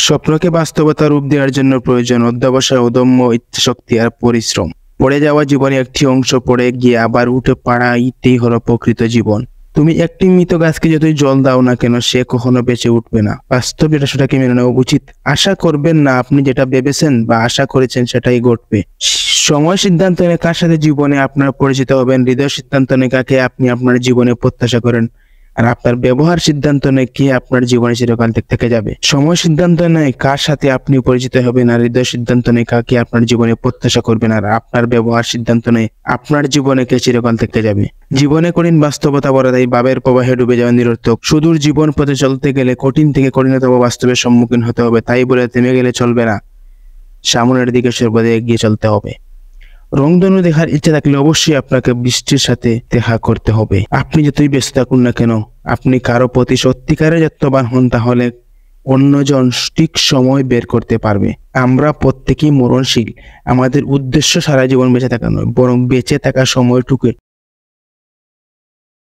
স্বপ্নকে বাস্তবতা রূপ দেওয়ার জন্য প্রয়োজন অধ্যবসায়, অদম্য ইচ্ছাশক্তি আর পরিশ্রম। পড়ে যাওয়া জীবনে একটি অংশ পড়ে গিয়ে আবার উঠে পাড়াইতেই হলো প্রকৃত জীবন। তুমি একটি মৃত গাছকে যতই জল দাও না কেন, সে কখনো বেঁচে উঠবে না। বাস্তব যেটা সেটাকে মেনে নেওয়া উচিত। আশা করবেন না আপনি যেটা ভেবেছেন বা আশা করেছেন সেটাই ঘটবে। সময় সিদ্ধান্ত নিয়ে কার সাথে জীবনে আপনার পরিচিত হবেন, হৃদয় সিদ্ধান্ত নিয়ে কাকে আপনি আপনার জীবনে প্রত্যাশা করেন, আর আপনার ব্যবহার সিদ্ধান্ত নেয় কে আপনার জীবনে চিরকাল থেকে যাবে। সময় সিদ্ধান্ত নেয় কার সাথে আপনি পরিচিত হবেন, আর হৃদয় সিদ্ধান্ত নেয় কাকে আপনার জীবনে প্রত্যাশা করবেন, আর আপনার ব্যবহার সিদ্ধান্ত নেয় আপনার জীবনে কে চিরকাল থেকে যাবে। জীবনে কঠিন বাস্তবতা বড় তাই ভাবের প্রবাহে ডুবে যাওয়া নিরর্থক। সুদূর জীবন পথে চলতে গেলে কঠিন থেকে কঠিনতম বাস্তবের সম্মুখীন হতে হবে। তাই বলে থেমে গেলে চলবে না, সামনের দিকে সর্বদা এগিয়ে চলতে হবে। রংধনু দেখার ইচ্ছা থাকলে অবশ্যই আপনাকে বৃষ্টির সাথে দেখা করতে হবে। আপনি যতই ব্যস্ত থাকুন না কেন, আপনি কারো প্রতি সত্যিকারের যত্নবান হন, তাহলে অন্যজন ঠিক সময় বের করতে পারবে। আমরা প্রত্যেকেই মরণশীল। আমাদের উদ্দেশ্য সারা জীবন বেঁচে থাকা নয়, বরং বেঁচে থাকার সময়টুকু